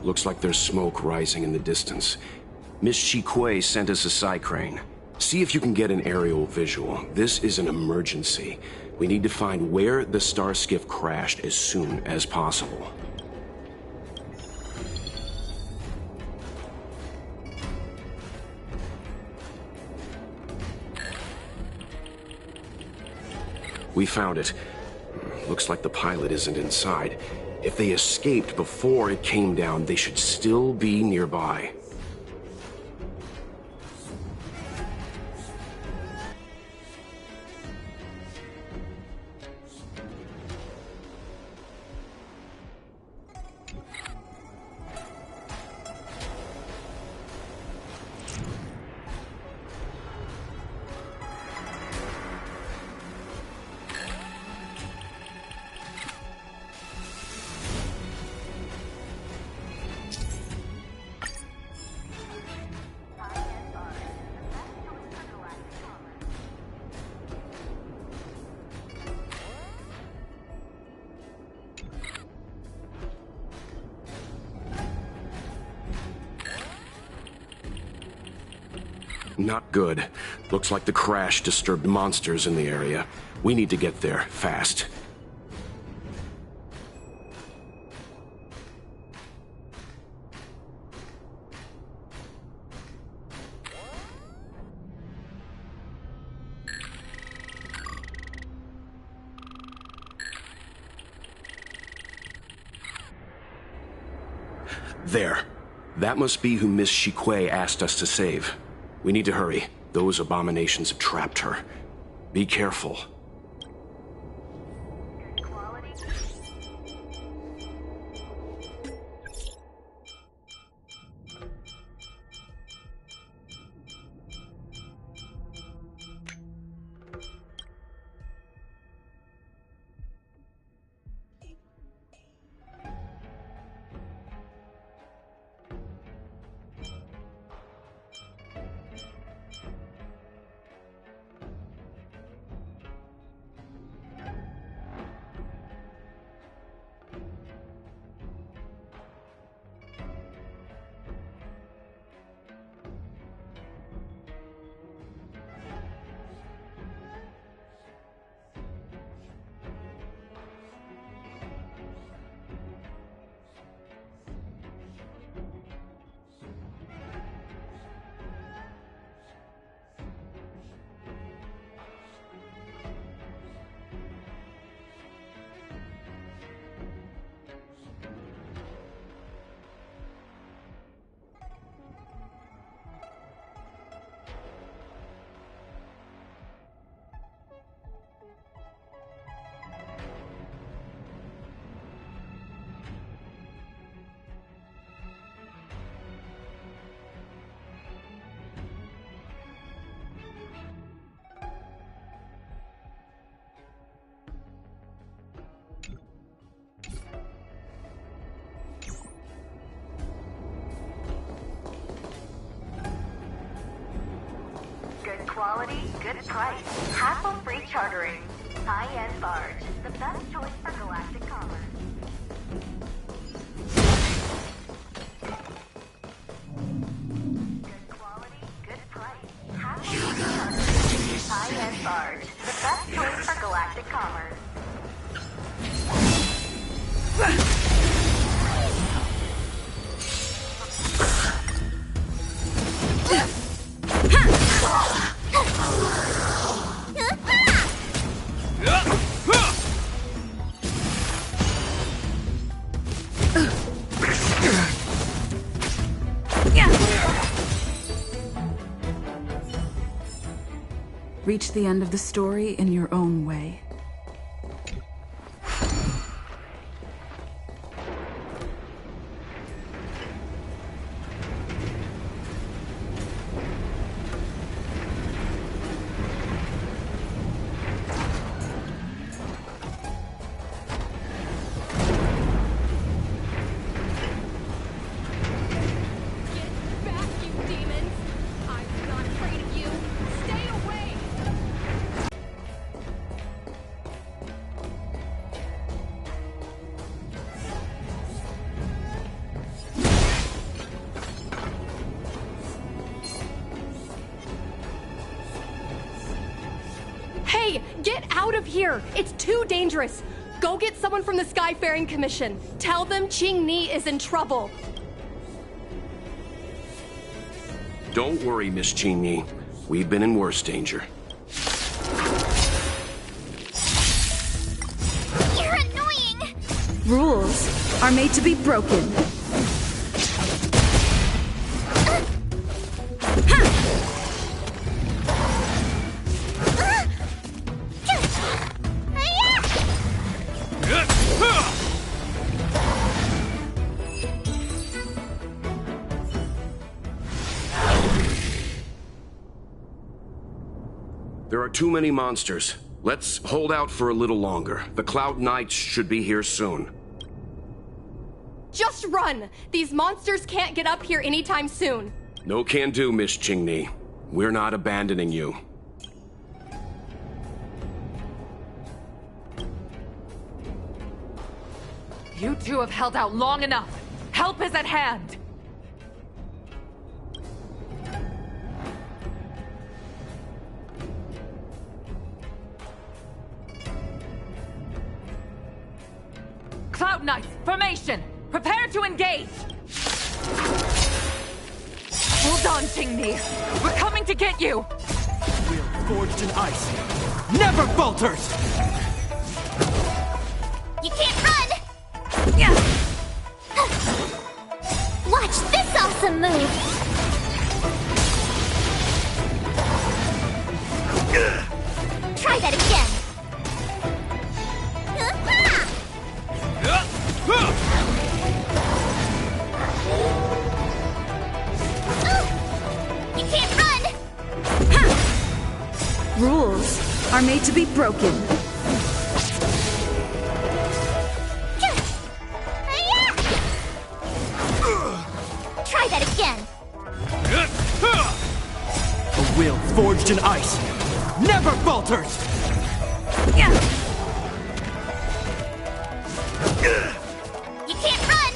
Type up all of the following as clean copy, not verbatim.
Looks like there's smoke rising in the distance. Miss Chikwe sent us a psy-crane. See if you can get an aerial visual. This is an emergency. We need to find where the star skiff crashed as soon as possible. We found it. Looks like the pilot isn't inside. If they escaped before it came down, they should still be nearby. Not good. Looks like the crash disturbed monsters in the area. We need to get there, fast. There. That must be who Miss Chikwe asked us to save. We need to hurry. Those abominations have trapped her. Be careful. Good quality, good price. Hassle-free chartering. High-end barge. The best choice for galactic commerce. Good quality, good price. Hassle-free chartering. High-end barge. The best choice for galactic commerce. Reach the end of the story in your own way. Get back, you demon! Hey, get out of here! It's too dangerous! Go get someone from the Skyfaring Commission. Tell them Qing Ni is in trouble. Don't worry, Miss Qing. We've been in worse danger. You're annoying! Rules are made to be broken. There are too many monsters. Let's hold out for a little longer. The Cloud Knights should be here soon. Just run! These monsters can't get up here anytime soon. No can do, Miss Qing. We're not abandoning you. You two have held out long enough. Help is at hand. Cloud Knights, formation! Prepare to engage! Hold on, Qing Ni. We're coming to get you! Will forged in ice never falters! You can't run! Yeah. Watch this awesome move! Try that again! You can't run! Rules are made to be broken. Try that again! A will forged in ice never falters! You can't run!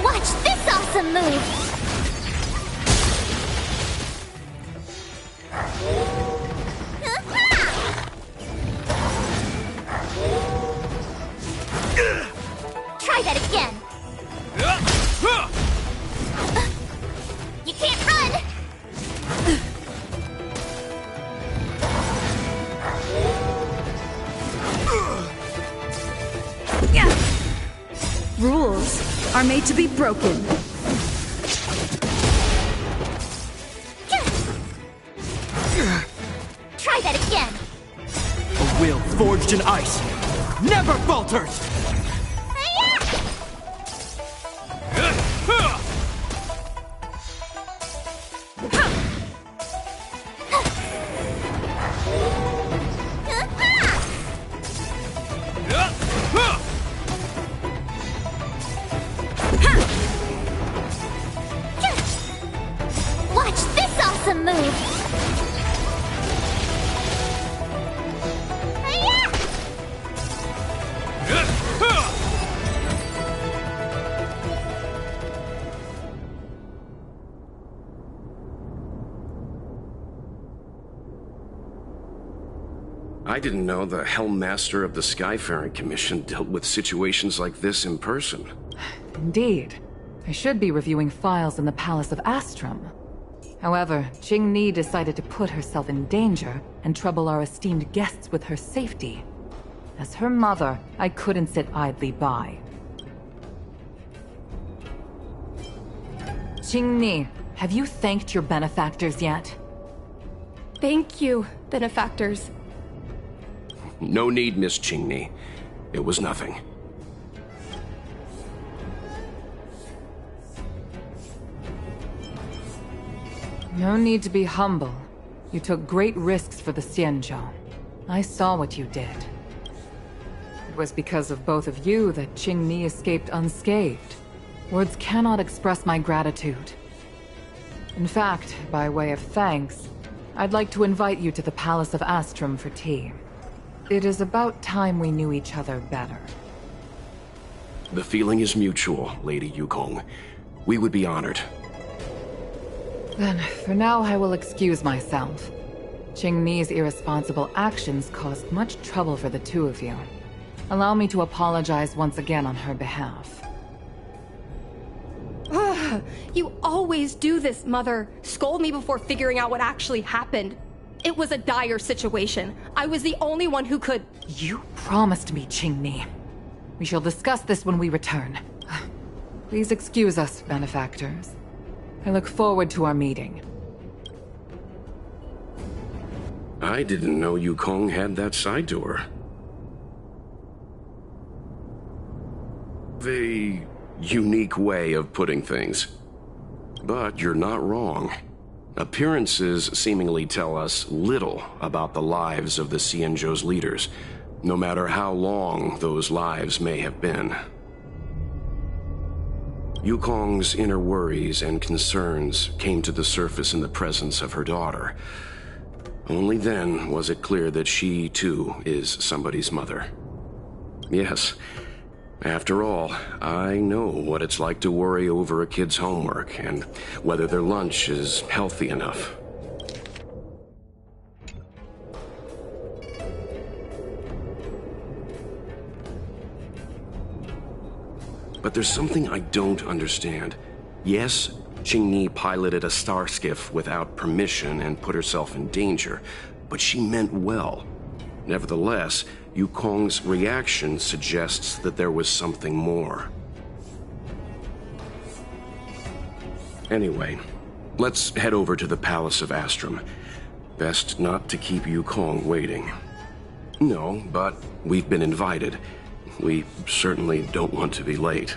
Watch this awesome move! Try that again! You can't run! Rules are made to be broken. Try that again! A will forged in ice never falters! Watch this awesome move! I didn't know the Helm Master of the Skyfaring Commission dealt with situations like this in person. Indeed. I should be reviewing files in the Palace of Astrum. However, Qing Ni decided to put herself in danger and trouble our esteemed guests with her safety. As her mother, I couldn't sit idly by. Qing Ni, have you thanked your benefactors yet? Thank you, benefactors. No need, Miss Qing. It was nothing. No need to be humble. You took great risks for the Xianzhou. I saw what you did. It was because of both of you that Qing Ni escaped unscathed. Words cannot express my gratitude. In fact, by way of thanks, I'd like to invite you to the Palace of Astrum for tea. It is about time we knew each other better. The feeling is mutual, Lady Yukong. We would be honored. Then, for now, I will excuse myself. Qingni's irresponsible actions caused much trouble for the two of you. Allow me to apologize once again on her behalf. You always do this, Mother. Scold me before figuring out what actually happened. It was a dire situation. I was the only one who could... You promised me, Qingni. We shall discuss this when we return. Please excuse us, benefactors. I look forward to our meeting. I didn't know Yukong had that side to her. A unique way of putting things. But you're not wrong. Appearances seemingly tell us little about the lives of the Xianzhou's leaders, no matter how long those lives may have been. Yukong's inner worries and concerns came to the surface in the presence of her daughter. Only then was it clear that she, too, is somebody's mother. Yes. After all, I know what it's like to worry over a kid's homework and whether their lunch is healthy enough. But there's something I don't understand. Yes, Qingni piloted a starskiff without permission and put herself in danger, but she meant well. Nevertheless, Yukong's reaction suggests that there was something more. Anyway, let's head over to the Palace of Astrum. Best not to keep Yukong waiting. No, but we've been invited. We certainly don't want to be late.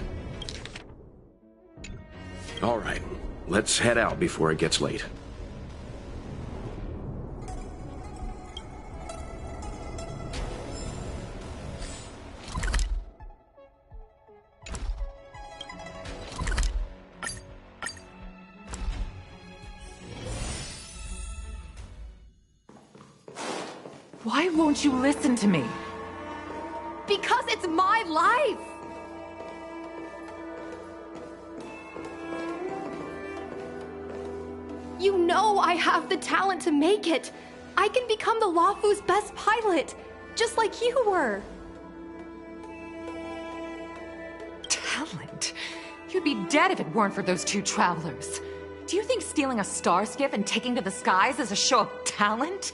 All right, let's head out before it gets late. Why won't you listen to me? Because it's my life! You know I have the talent to make it. I can become the Luofu's best pilot, just like you were. Talent? You'd be dead if it weren't for those two travelers. Do you think stealing a star skiff and taking to the skies is a show of talent?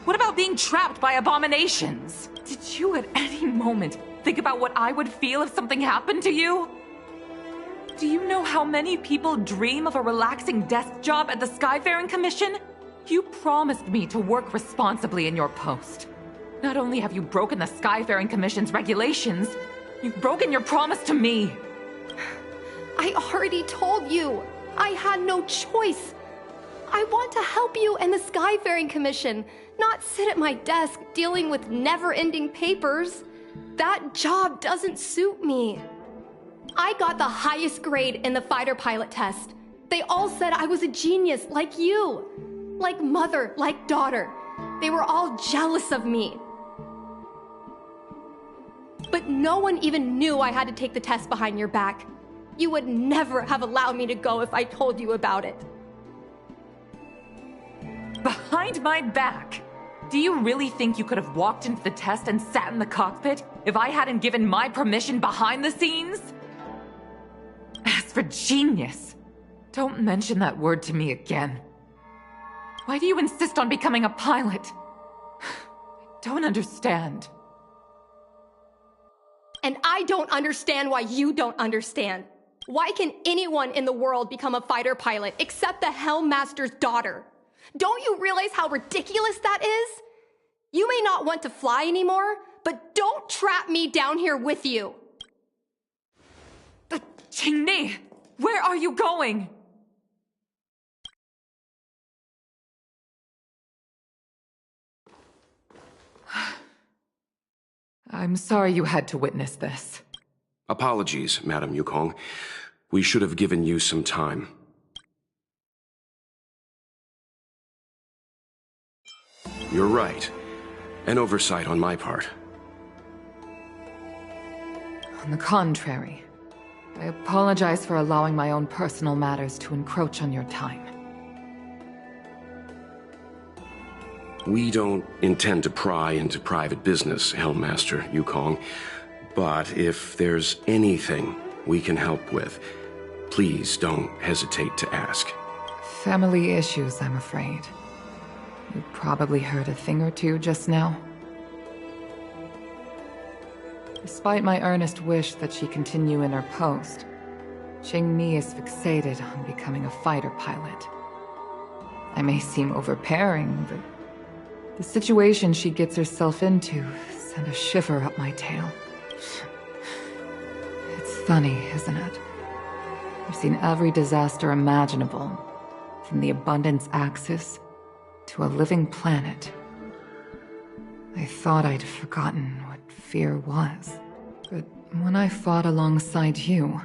What about being trapped by abominations? Did you at any moment think about what I would feel if something happened to you? Do you know how many people dream of a relaxing desk job at the Skyfaring Commission? You promised me to work responsibly in your post. Not only have you broken the Skyfaring Commission's regulations, you've broken your promise to me. I already told you. I had no choice. I want to help you and the Skyfaring Commission, not sit at my desk dealing with never-ending papers. That job doesn't suit me. I got the highest grade in the fighter pilot test. They all said I was a genius, like you. Like mother, like daughter. They were all jealous of me. But no one even knew I had to take the test behind your back. You would never have allowed me to go if I told you about it. Behind my back? Do you really think you could have walked into the test and sat in the cockpit if I hadn't given my permission behind the scenes? As for genius, don't mention that word to me again. Why do you insist on becoming a pilot? I don't understand. And I don't understand why you don't understand. Why can anyone in the world become a fighter pilot except the Helmmaster's daughter? Don't you realize how ridiculous that is? You may not want to fly anymore, but don't trap me down here with you. Qingni, where are you going? I'm sorry you had to witness this. Apologies, Madam Yukong. We should have given you some time. You're right. An oversight on my part. On the contrary, I apologize for allowing my own personal matters to encroach on your time. We don't intend to pry into private business, Helmmaster Yukong. But if there's anything we can help with, please don't hesitate to ask. Family issues, I'm afraid. You probably heard a thing or two just now. Despite my earnest wish that she continue in her post, Qingmi is fixated on becoming a fighter pilot. I may seem overbearing, but the situation she gets herself into sent a shiver up my tail. It's funny, isn't it? I've seen every disaster imaginable, from the abundance axis to a living planet. I thought I'd forgotten what fear was, but when I fought alongside you,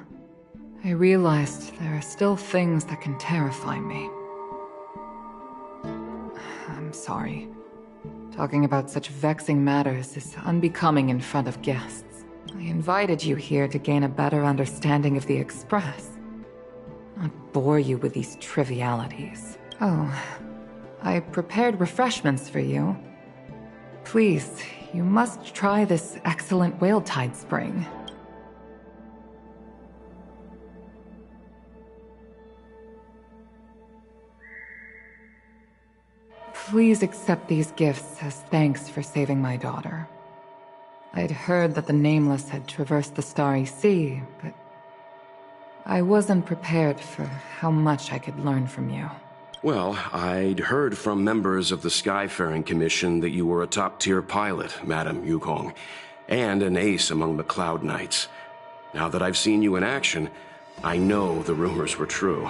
I realized there are still things that can terrify me. I'm sorry. Talking about such vexing matters is unbecoming in front of guests. I invited you here to gain a better understanding of the Express, not bore you with these trivialities. Oh, I prepared refreshments for you. Please, you must try this excellent whale tide spring. Please accept these gifts as thanks for saving my daughter. I'd heard that the Nameless had traversed the Starry Sea, but I wasn't prepared for how much I could learn from you. Well, I'd heard from members of the Skyfaring Commission that you were a top-tier pilot, Madam Yukong, and an ace among the Cloud Knights. Now that I've seen you in action, I know the rumors were true.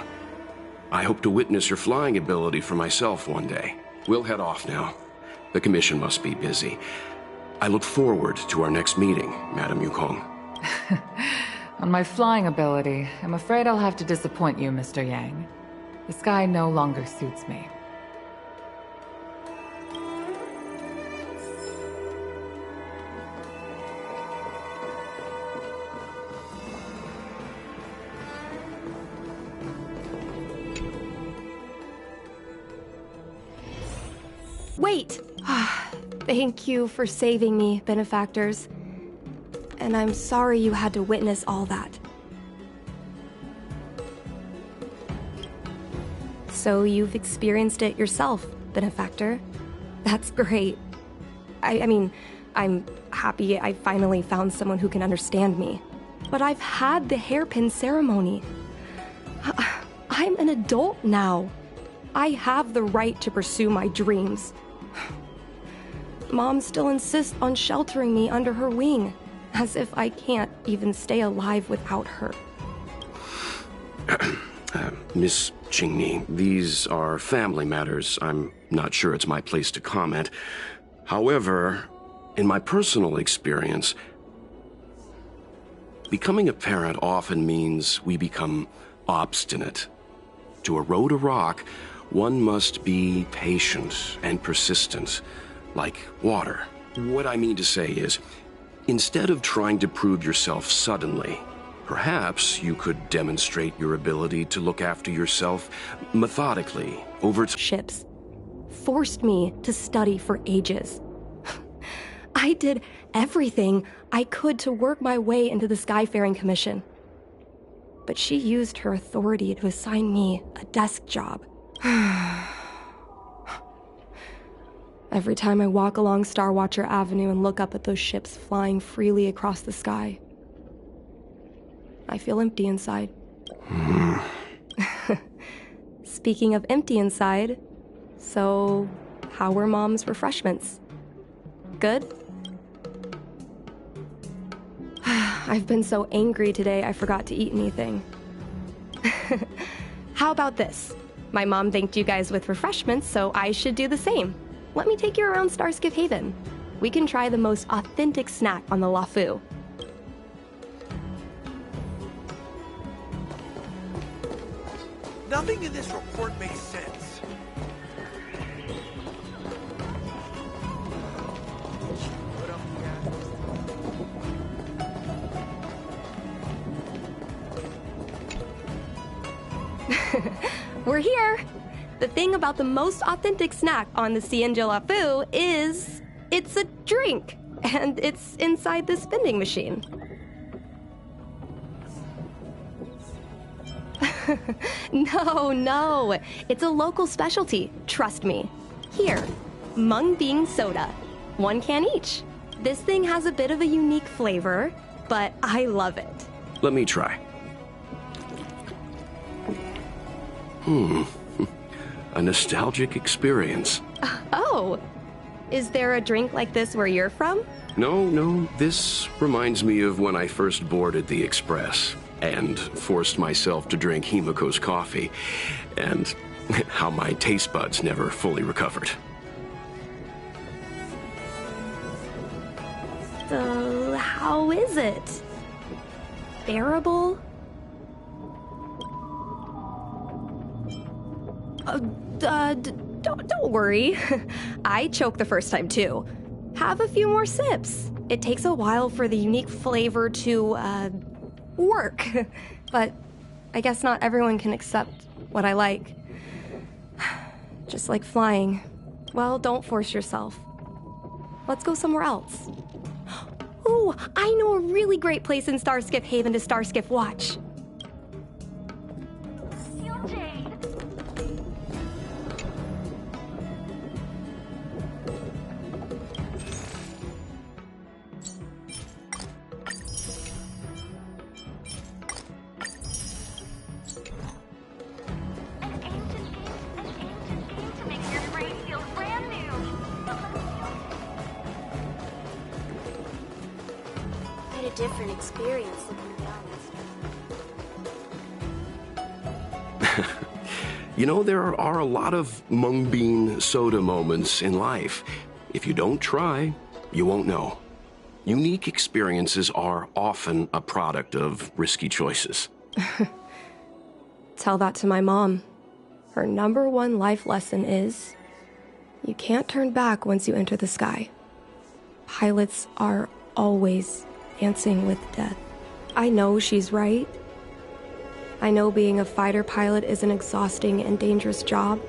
I hope to witness your flying ability for myself one day. We'll head off now. The Commission must be busy. I look forward to our next meeting, Madam Yukong. On my flying ability, I'm afraid I'll have to disappoint you, Mr. Yang. The sky no longer suits me. Wait! Thank you for saving me, benefactors. And I'm sorry you had to witness all that. So you've experienced it yourself, benefactor. That's great. I mean, I'm happy I finally found someone who can understand me. But I've had the hairpin ceremony. I'm an adult now. I have the right to pursue my dreams. Mom still insists on sheltering me under her wing, as if I can't even stay alive without her. Miss Qingmi, these are family matters. I'm not sure it's my place to comment. However, in my personal experience, becoming a parent often means we become obstinate. To erode a rock, one must be patient and persistent, like water. What I mean to say is, instead of trying to prove yourself suddenly, perhaps you could demonstrate your ability to look after yourself methodically over time. Ships forced me to study for ages. I did everything I could to work my way into the Skyfaring Commission. But she used her authority to assign me a desk job. Every time I walk along Starwatcher Avenue and look up at those ships flying freely across the sky, I feel empty inside. Speaking of empty inside, so how were Mom's refreshments? Good? I've been so angry today I forgot to eat anything. How about this? My mom thanked you guys with refreshments, so I should do the same. Let me take you around Starskip Haven. We can try the most authentic snack on the Lafu. Nothing in this report makes sense. We're here! The thing about the most authentic snack on the Cienjolafu is it's a drink, and it's inside this vending machine. No, it's a local specialty, trust me. Here, mung bean soda. 1 can each. This thing has a bit of a unique flavor, but I love it. Let me try. A nostalgic experience. Oh, is there a drink like this where you're from? No, this reminds me of when I first boarded the Express and forced myself to drink Himiko's coffee, and how my taste buds never fully recovered. So, how is it? Bearable? Don't worry. I choked the first time too. Have a few more sips. It takes a while for the unique flavor to, work. But I guess not everyone can accept what I like. Just like flying. Well, don't force yourself. Let's go somewhere else. Ooh, I know a really great place in Starskiff Haven to Starskiff watch. Seal Jade. An ancient beam to make your brain feel brand new. I had a different experience looking down. You know, there are a lot of mung bean soda moments in life. If you don't try, you won't know. Unique experiences are often a product of risky choices. Tell that to my mom. Her #1 life lesson is, you can't turn back once you enter the sky. Pilots are always dancing with death. I know she's right. I know being a fighter pilot is an exhausting and dangerous job.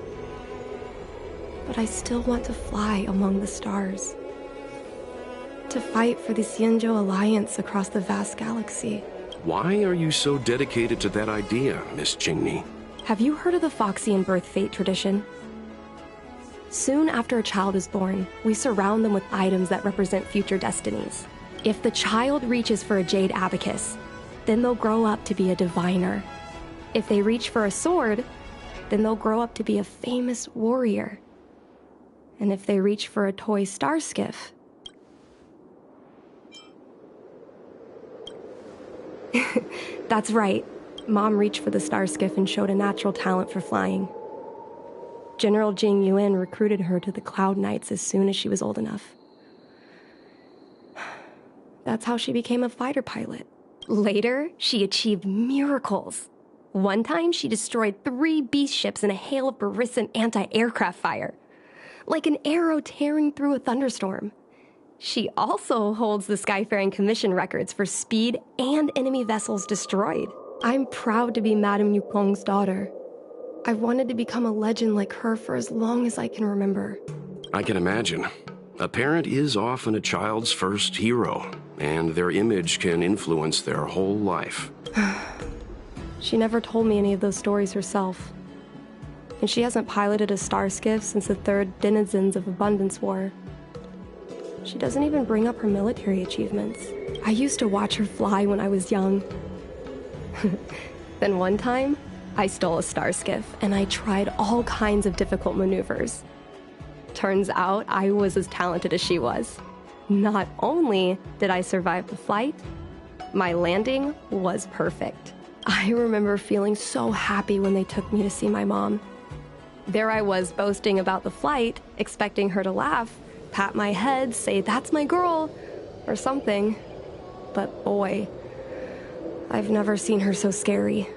But I still want to fly among the stars. To fight for the Xianzhou Alliance across the vast galaxy. Why are you so dedicated to that idea, Miss Jingni? Have you heard of the Foxian birth fate tradition? Soon after a child is born, we surround them with items that represent future destinies. If the child reaches for a jade abacus, then they'll grow up to be a diviner. If they reach for a sword, then they'll grow up to be a famous warrior. And if they reach for a toy starskiff, that's right. Mom reached for the starskiff and showed a natural talent for flying. General Jing Yuan recruited her to the Cloud Knights as soon as she was old enough. That's how she became a fighter pilot. Later, she achieved miracles. One time, she destroyed 3 beast ships in a hail of Barisan anti-aircraft fire. Like an arrow tearing through a thunderstorm. She also holds the Skyfaring Commission records for speed and enemy vessels destroyed. I'm proud to be Madame Yukong's daughter. I've wanted to become a legend like her for as long as I can remember. I can imagine. A parent is often a child's first hero, and their image can influence their whole life. She never told me any of those stories herself. And she hasn't piloted a starskiff since the 3rd Denizens of Abundance War. She doesn't even bring up her military achievements. I used to watch her fly when I was young. Then one time, I stole a starskiff, and I tried all kinds of difficult maneuvers. Turns out I was as talented as she was. Not only did I survive the flight, my landing was perfect. I remember feeling so happy when they took me to see my mom. There I was boasting about the flight, expecting her to laugh, pat my head, say, "That's my girl," or something. But boy, I've never seen her so scary.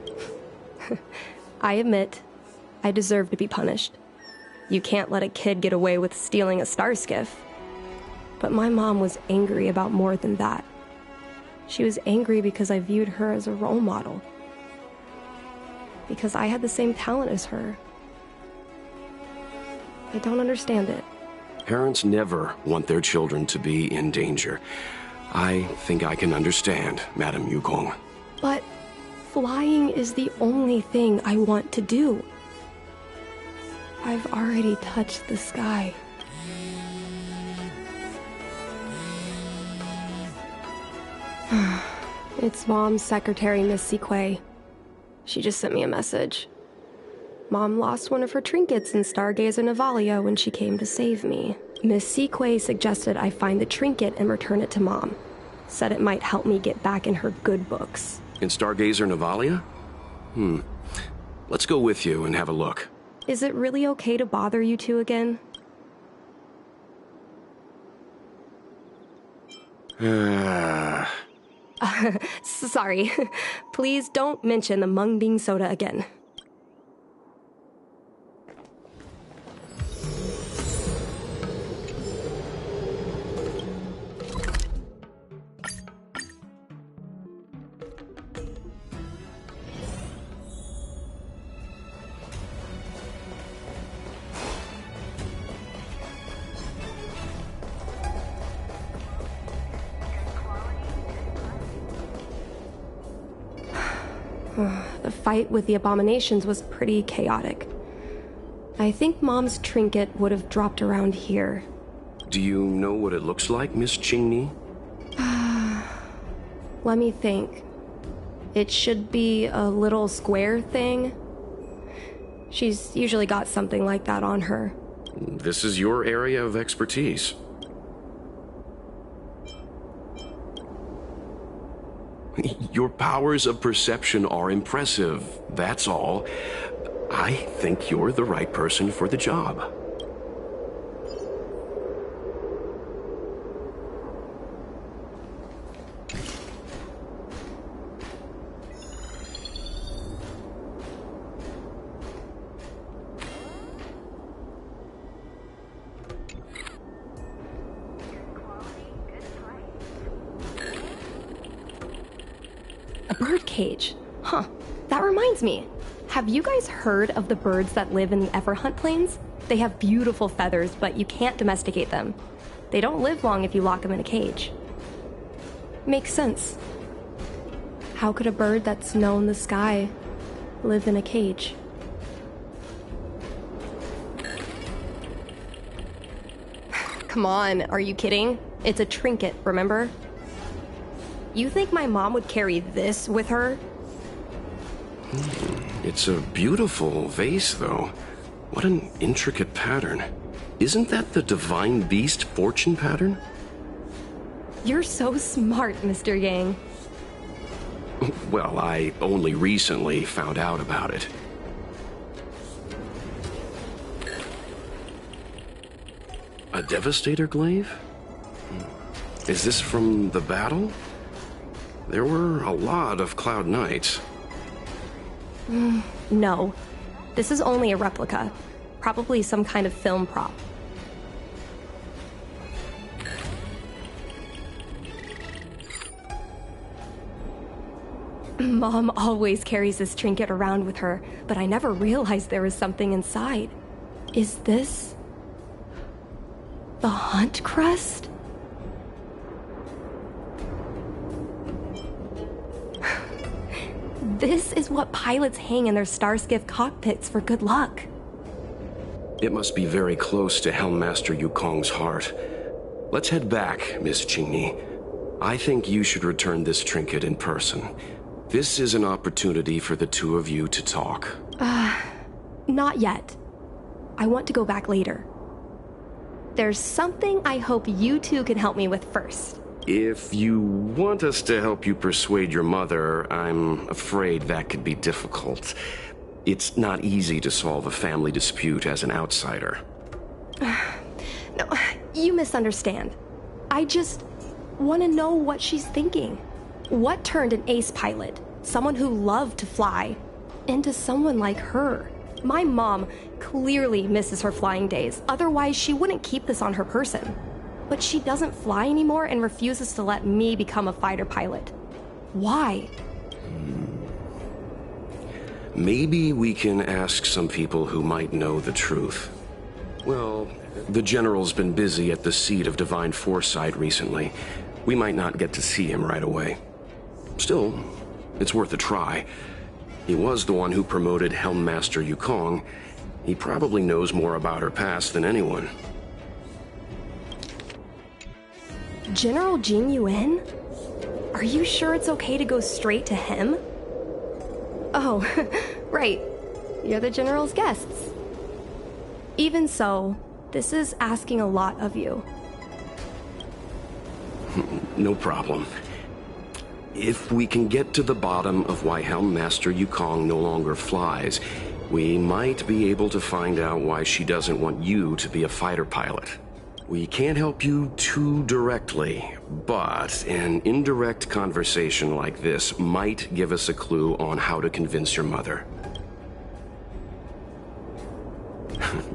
I admit, I deserve to be punished. You can't let a kid get away with stealing a starskiff. But my mom was angry about more than that. She was angry because I viewed her as a role model. Because I had the same talent as her. I don't understand it. Parents never want their children to be in danger. I think I can understand, Madam Yukong. But flying is the only thing I want to do. I've already touched the sky. It's Mom's secretary, Miss Sequay. She just sent me a message. Mom lost one of her trinkets in Stargazer Navalia when she came to save me. Miss Sequay suggested I find the trinket and return it to Mom. Said it might help me get back in her good books. In Stargazer Navalia? Let's go with you and have a look. Is it really okay to bother you two again? Sorry. Please don't mention the mung bean soda again. The fight with the abominations was pretty chaotic. I think Mom's trinket would have dropped around here. Do you know what it looks like, Miss Qingni? Let me think. It should be a little square thing. She's usually got something like that on her. This is your area of expertise. Your powers of perception are impressive, that's all. I think you're the right person for the job. A bird cage. Huh. That reminds me. Have you guys heard of the birds that live in the Everhunt Plains? They have beautiful feathers, but you can't domesticate them. They don't live long if you lock them in a cage. Makes sense. How could a bird that's known the sky live in a cage? Come on, are you kidding? It's a trinket, remember? You think my mom would carry this with her? It's a beautiful vase, though. What an intricate pattern. Isn't that the Divine Beast fortune pattern? You're so smart, Mr. Yang. Well, I only recently found out about it. A Devastator glaive? Is this from the battle? There were a lot of Cloud Knights. No. This is only a replica. Probably some kind of film prop. Mom always carries this trinket around with her, but I never realized there was something inside. Is this the Hunt Crest? This is what pilots hang in their Starskiff cockpits for good luck. It must be very close to Helmmaster Yukong's heart. Let's head back, Miss Qingni. I think you should return this trinket in person. This is an opportunity for the two of you to talk. Not yet. I want to go back later. There's something I hope you two can help me with first. If you want us to help you persuade your mother, I'm afraid that could be difficult. It's not easy to solve a family dispute as an outsider. No, you misunderstand. I just want to know what she's thinking. What turned an ace pilot, someone who loved to fly, into someone like her? My mom clearly misses her flying days. Otherwise, she wouldn't keep this on her person. But she doesn't fly anymore and refuses to let me become a fighter pilot. Why? Maybe we can ask some people who might know the truth. Well, the General's been busy at the seat of Divine Foresight recently. We might not get to see him right away. Still, it's worth a try. He was the one who promoted Helmmaster Yukong. He probably knows more about her past than anyone. General Jing Yuan? Are you sure it's okay to go straight to him? Oh, right. You're the General's guests. Even so, this is asking a lot of you. No problem. If we can get to the bottom of why Helmmaster Yukong no longer flies, we might be able to find out why she doesn't want you to be a fighter pilot. We can't help you too directly, but an indirect conversation like this might give us a clue on how to convince your mother.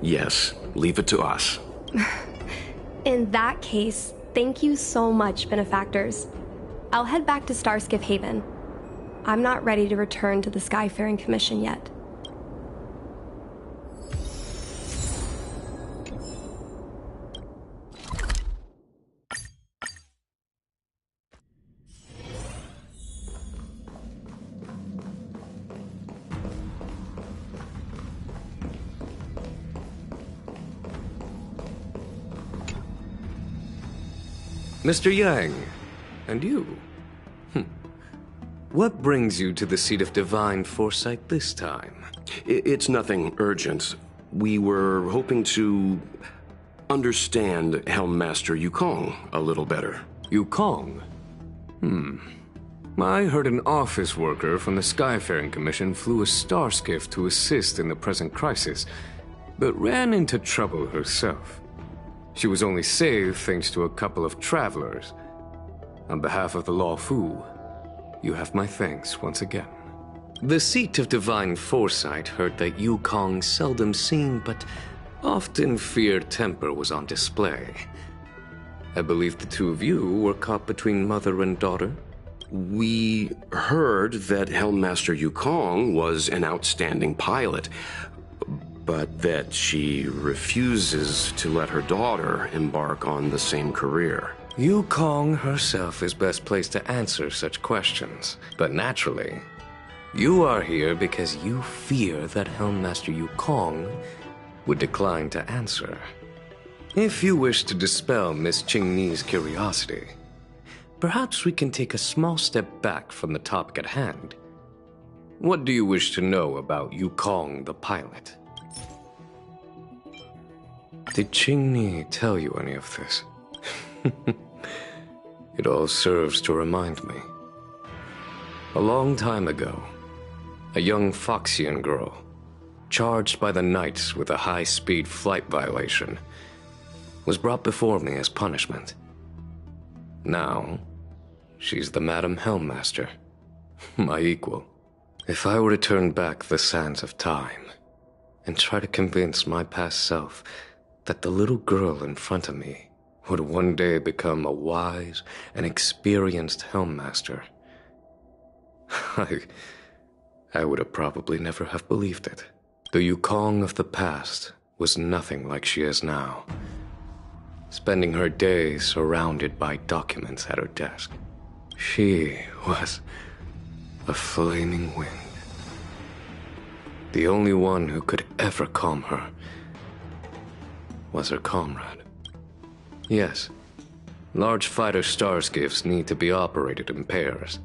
Yes, leave it to us. In that case, thank you so much, benefactors. I'll head back to Starskiff Haven. I'm not ready to return to the Skyfaring Commission yet. Mr. Yang, and you? What brings you to the seat of Divine Foresight this time? It's nothing urgent. We were hoping to understand Helmmaster Yukong a little better. Yukong? I heard an office worker from the Skyfaring Commission flew a starskiff to assist in the present crisis, but ran into trouble herself. She was only saved thanks to a couple of travelers. On behalf of the Law Fu, you have my thanks once again. The seat of Divine Foresight heard that Yukong's seldom seen but often feared temper was on display. I believe the two of you were caught between mother and daughter. We heard that Helmmaster Yukong was an outstanding pilot, but that she refuses to let her daughter embark on the same career. Yukong herself is best placed to answer such questions. But naturally, you are here because you fear that Helmmaster Yukong would decline to answer. If you wish to dispel Miss Qingni's curiosity, perhaps we can take a small step back from the topic at hand. What do you wish to know about Yukong the pilot? Did Qingni tell you any of this? It all serves to remind me. A long time ago, a young Foxian girl, charged by the Knights with a high-speed flight violation, was brought before me as punishment. Now, she's the Madam Helmmaster, my equal. If I were to turn back the sands of time and try to convince my past self that the little girl in front of me would one day become a wise and experienced Helmmaster, I would have probably never have believed it. The Yukong of the past was nothing like she is now, spending her days surrounded by documents at her desk. She was a flaming wind. The only one who could ever calm her was her comrade. Yes, large fighter starskiffs need to be operated in pairs.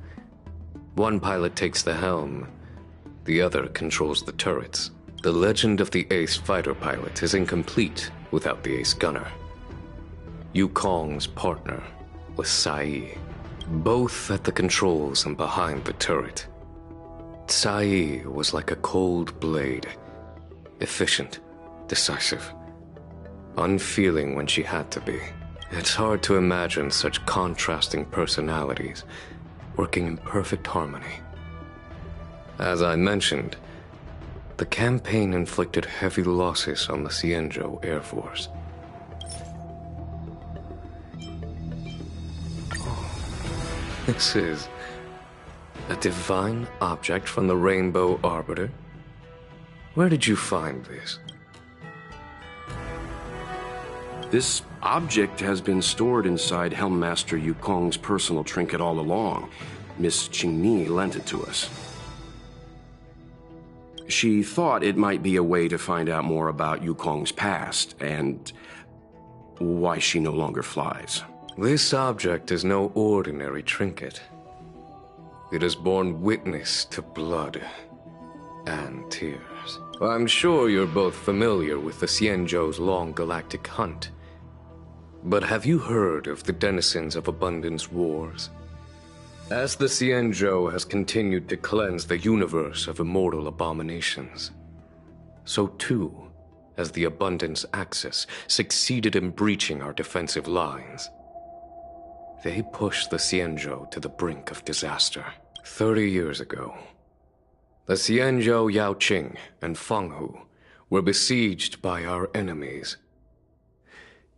One pilot takes the helm, the other controls the turrets. The legend of the ace fighter pilot is incomplete without the ace gunner. Yukong's partner was Sai, both at the controls and behind the turret. Sai was like a cold blade, efficient, decisive, unfeeling when she had to be. It's hard to imagine such contrasting personalities working in perfect harmony. As I mentioned, the campaign inflicted heavy losses on the Xianzhou Air Force. This is a divine object from the Rainbow Arbiter? Where did you find this? This object has been stored inside Helmmaster Yukong's personal trinket all along. Miss Qingni lent it to us. She thought it might be a way to find out more about Yukong's past, and why she no longer flies. This object is no ordinary trinket. It has borne witness to blood and tears. I'm sure you're both familiar with the Xianzhou's long galactic hunt. But have you heard of the denizens of Abundance Wars? As the Xianzhou has continued to cleanse the universe of immortal abominations, so too has the Abundance Axis succeeded in breaching our defensive lines. They pushed the Xianzhou to the brink of disaster. 30 years ago, the Xianzhou Yaoqing and Fenghu were besieged by our enemies.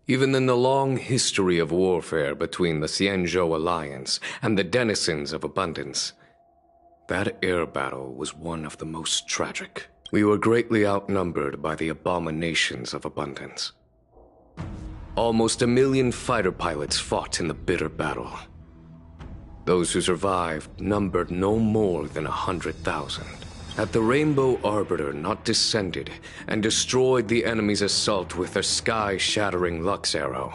Even in the long history of warfare between the Xianzhou Alliance and the denizens of Abundance, that air battle was one of the most tragic. We were greatly outnumbered by the abominations of Abundance. Almost 1 million fighter pilots fought in the bitter battle. Those who survived numbered no more than 100,000. Had the Rainbow Arbiter not descended and destroyed the enemy's assault with their sky-shattering Lux Arrow,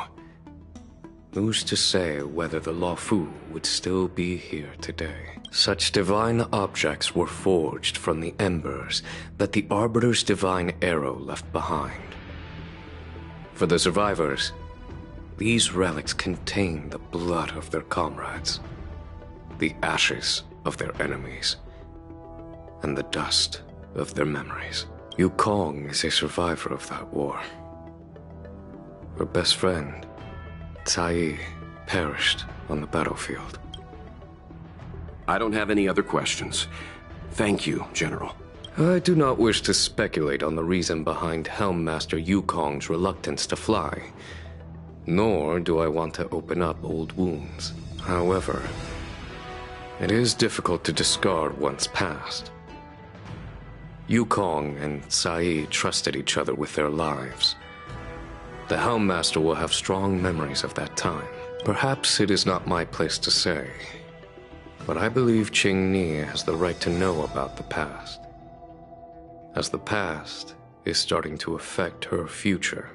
who's to say whether the Luofu would still be here today? Such divine objects were forged from the embers that the Arbiter's divine arrow left behind. For the survivors, these relics contain the blood of their comrades, the ashes of their enemies, and the dust of their memories. Yukong is a survivor of that war. Her best friend, Cai, perished on the battlefield. I don't have any other questions. Thank you, General. I do not wish to speculate on the reason behind Helmmaster Yukong's reluctance to fly, nor do I want to open up old wounds. However, it is difficult to discard one's past. Yukong and Cai trusted each other with their lives. The Helmmaster will have strong memories of that time. Perhaps it is not my place to say, but I believe Qingni has the right to know about the past, as the past is starting to affect her future.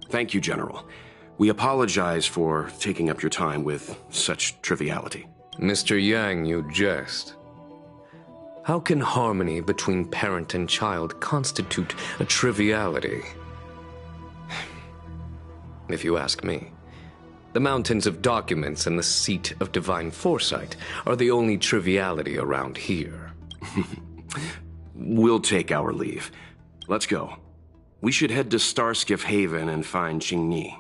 Thank you, General. We apologize for taking up your time with such triviality. Mr. Yang, you jest. How can harmony between parent and child constitute a triviality? If you ask me, the mountains of documents and the seat of divine foresight are the only triviality around here. We'll take our leave. Let's go. We should head to Starskiff Haven and find Qingni.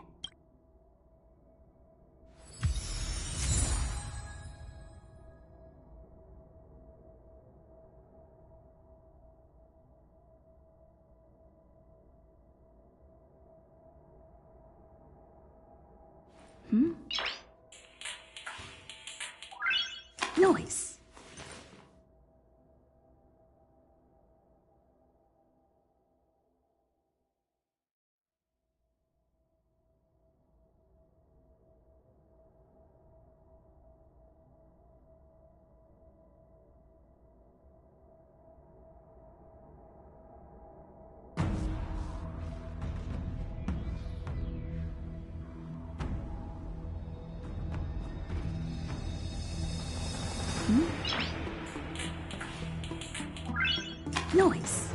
Noise. Noise.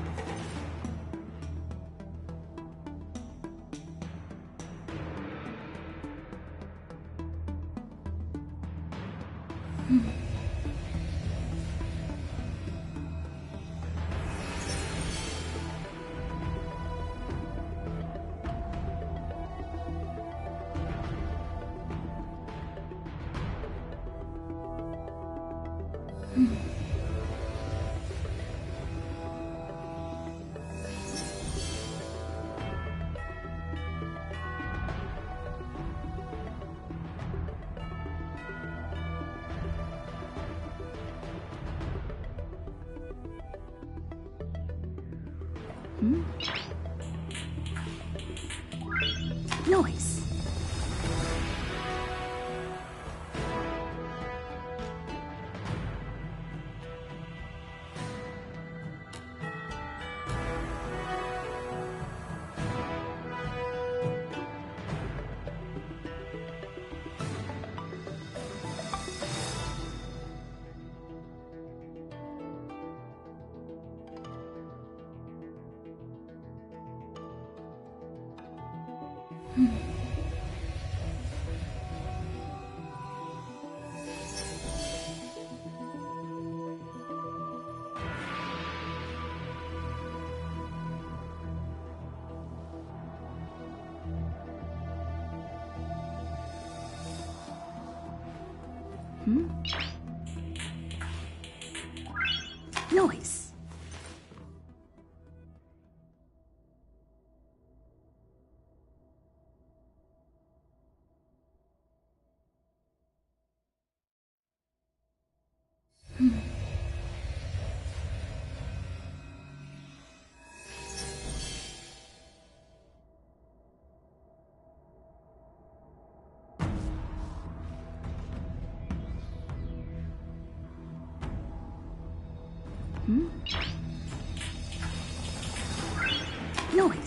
Noise. Noise. Noise.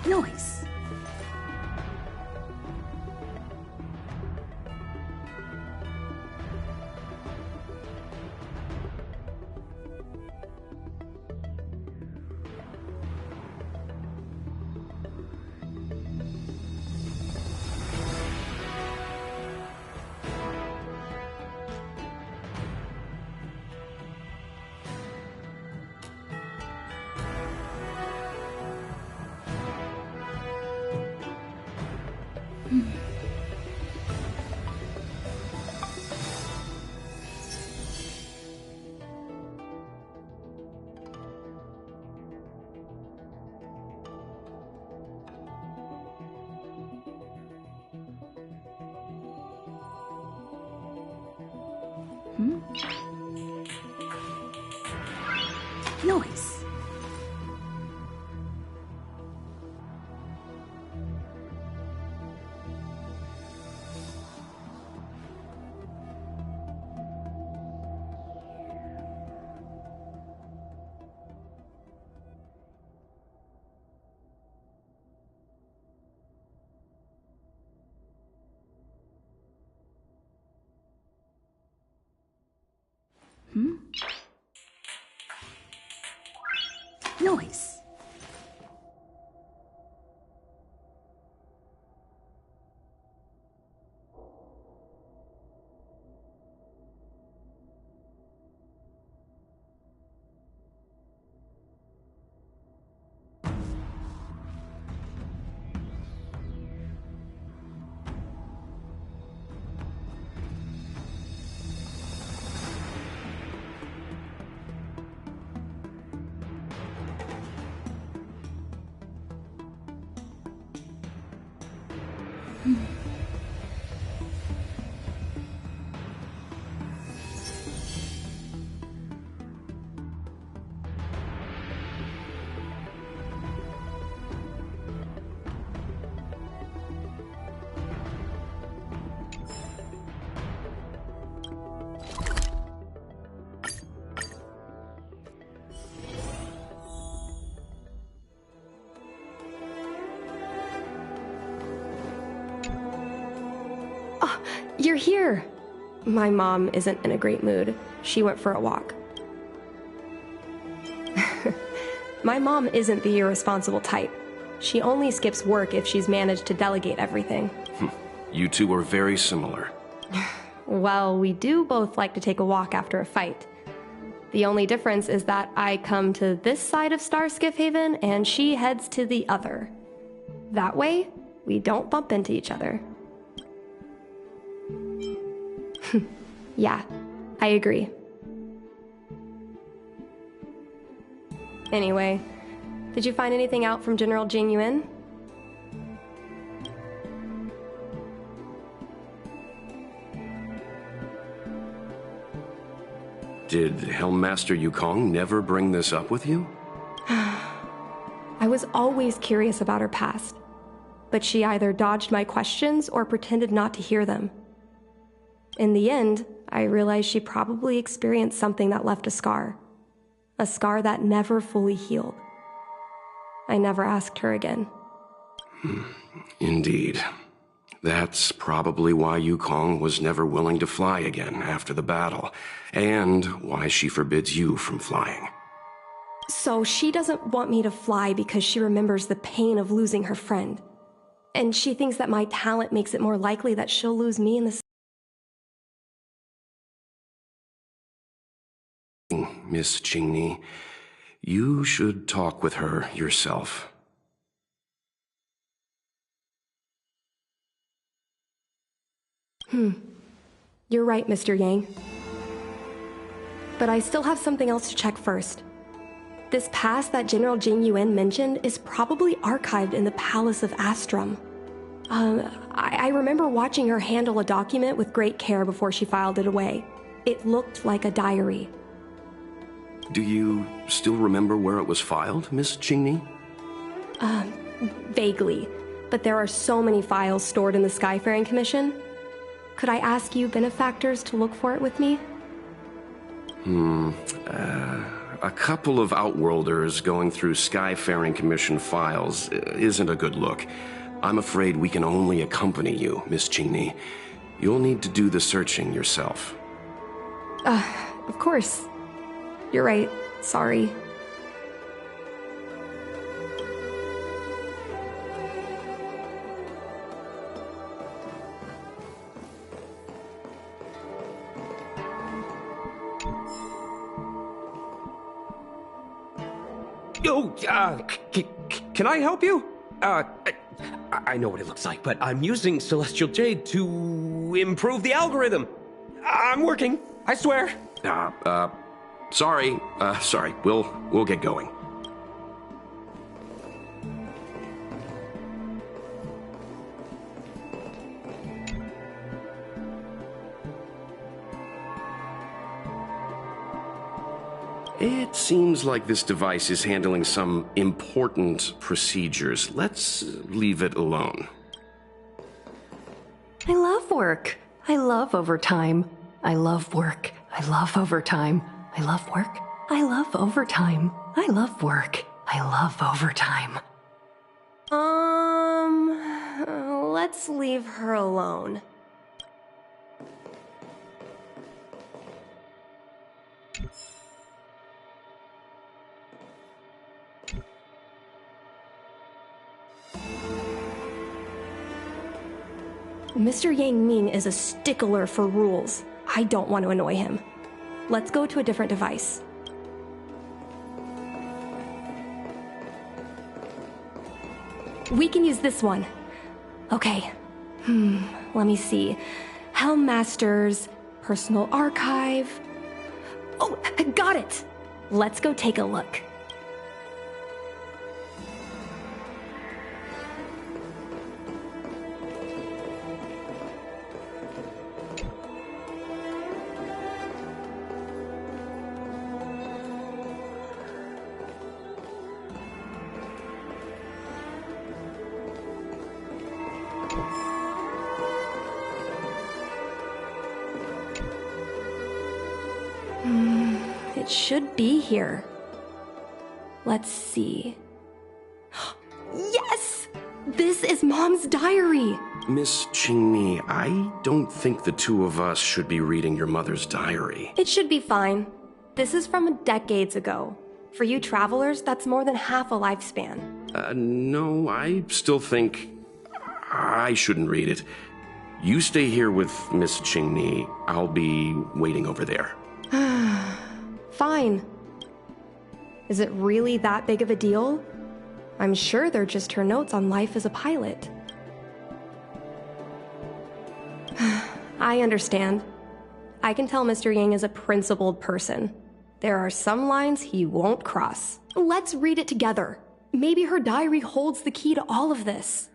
Noise. Noise. Noise. You're here! My mom isn't in a great mood. She went for a walk. My mom isn't the irresponsible type. She only skips work if she's managed to delegate everything. You two are very similar. Well, we do both like to take a walk after a fight. The only difference is that I come to this side of Starskiff Haven and she heads to the other. That way, we don't bump into each other. Yeah, I agree. Anyway, did you find anything out from General Jing Yuan? Did Helmmaster Yukong never bring this up with you? I was always curious about her past, but she either dodged my questions or pretended not to hear them. In the end, I realized she probably experienced something that left a scar that never fully healed. I never asked her again. Indeed. That's probably why Yukong was never willing to fly again after the battle, and why she forbids you from flying. So she doesn't want me to fly because she remembers the pain of losing her friend. And she thinks that my talent makes it more likely that she'll lose me in the... Miss Qingni, you should talk with her yourself. You're right, Mr. Yang. But I still have something else to check first. This past that General Jing Yuan mentioned is probably archived in the Palace of Astrum. I remember watching her handle a document with great care before she filed it away. It looked like a diary. Do you still remember where it was filed, Miss Qingni? Vaguely, but there are so many files stored in the Skyfaring Commission. Could I ask you benefactors to look for it with me? A couple of Outworlders going through Skyfaring Commission files isn't a good look. I'm afraid we can only accompany you, Miss Qingni. You'll need to do the searching yourself. Of course. You're right. Sorry. Yo, can I help you? I know what it looks like, but I'm using Celestial Jade to improve the algorithm. I'm working, I swear. Sorry. We'll get going. It seems like this device is handling some important procedures. Let's leave it alone. I love work. I love overtime. I love work. I love overtime. I love work. I love overtime. I love work. I love overtime. Let's leave her alone. Mr. Yang Ming is a stickler for rules. I don't want to annoy him. Let's go to a different device. We can use this one. Okay. Let me see. Helmmaster's personal archive. Oh, I got it! Let's go take a look. It should be here. Let's see. Yes! This is Mom's diary! Miss Qingni, I don't think the two of us should be reading your mother's diary. It should be fine. This is from decades ago. For you travelers, that's more than half a lifespan. No, I still think I shouldn't read it. You stay here with Miss Qingni. I'll be waiting over there. Fine. Is it really that big of a deal? I'm sure they're just her notes on life as a pilot. I understand. I can tell Mr. Yang is a principled person. There are some lines he won't cross. Let's read it together. Maybe her diary holds the key to all of this.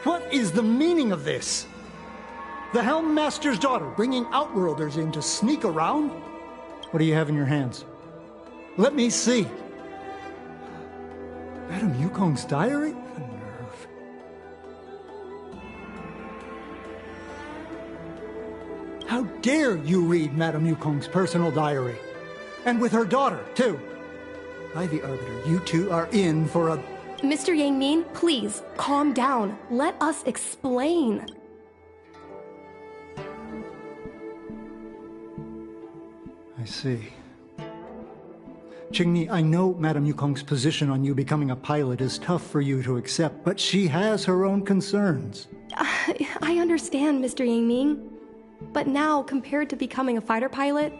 What is the meaning of this? The Helm Master's daughter bringing Outworlders in to sneak around? What do you have in your hands? Let me see. Madame Yukong's diary? The nerve. How dare you read Madame Yukong's personal diary? And with her daughter, too. By the Arbiter, you two are in for a... Mr. Yang Min, please, calm down. Let us explain. I see. Qingni, I know Madame Yukong's position on you becoming a pilot is tough for you to accept, but she has her own concerns. I understand, Mr. Yang Ming. But now, compared to becoming a fighter pilot,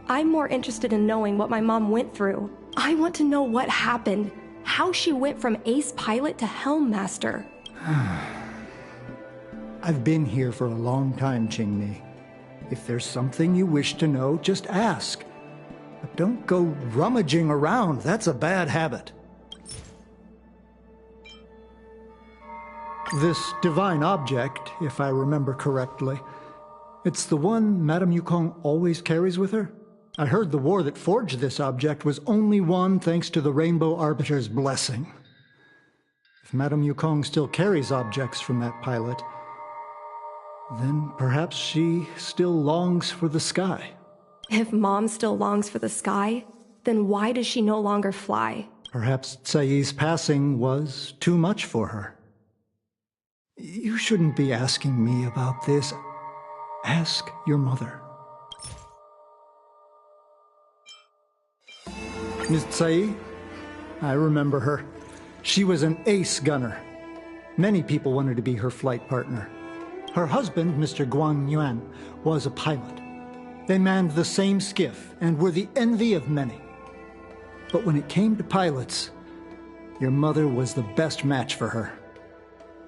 I'm more interested in knowing what my mom went through. I want to know what happened, how she went from ace pilot to Helm Master. I've been here for a long time, Qingni. If there's something you wish to know, just ask. But don't go rummaging around. That's a bad habit. This divine object, if I remember correctly, it's the one Madame Yukong always carries with her? I heard the war that forged this object was only won thanks to the Rainbow Arbiter's blessing. If Madame Yukong still carries objects from that pilot, then perhaps she still longs for the sky. If Mom still longs for the sky, then why does she no longer fly? Perhaps Tsai's passing was too much for her. You shouldn't be asking me about this. Ask your mother. Ms. Tsai, I remember her. She was an ace gunner. Many people wanted to be her flight partner. Her husband, Mr. Guan Yuan, was a pilot. They manned the same skiff and were the envy of many. But when it came to pilots, your mother was the best match for her.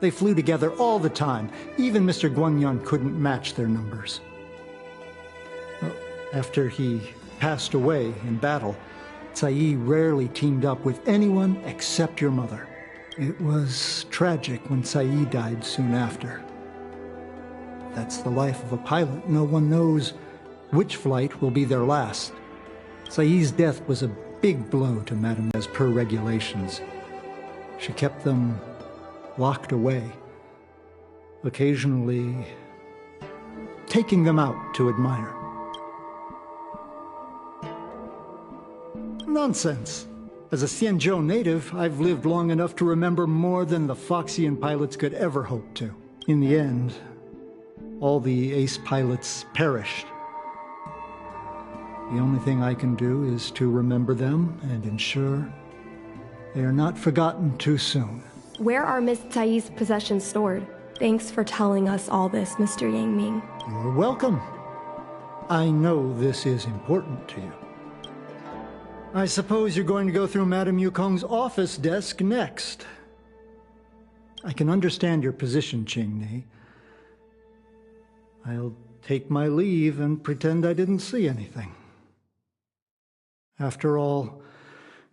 They flew together all the time. Even Mr. Guanyan couldn't match their numbers. Well, after he passed away in battle, Tsai rarely teamed up with anyone except your mother. It was tragic when Tsai died soon after. That's the life of a pilot. No one knows which flight will be their last. Tsai's death was a big blow to Madame as per regulations. She kept them locked away, occasionally taking them out to admire. Nonsense. As a Xianzhou native, I've lived long enough to remember more than the Foxian pilots could ever hope to. In the end, all the ace pilots perished. The only thing I can do is to remember them and ensure they are not forgotten too soon. Where are Miss Tsai's possessions stored? Thanks for telling us all this, Mr. Yang Ming. You're welcome. I know this is important to you. I suppose you're going to go through Madame Yukong's office desk next. I can understand your position, Qingni. I'll take my leave and pretend I didn't see anything. After all,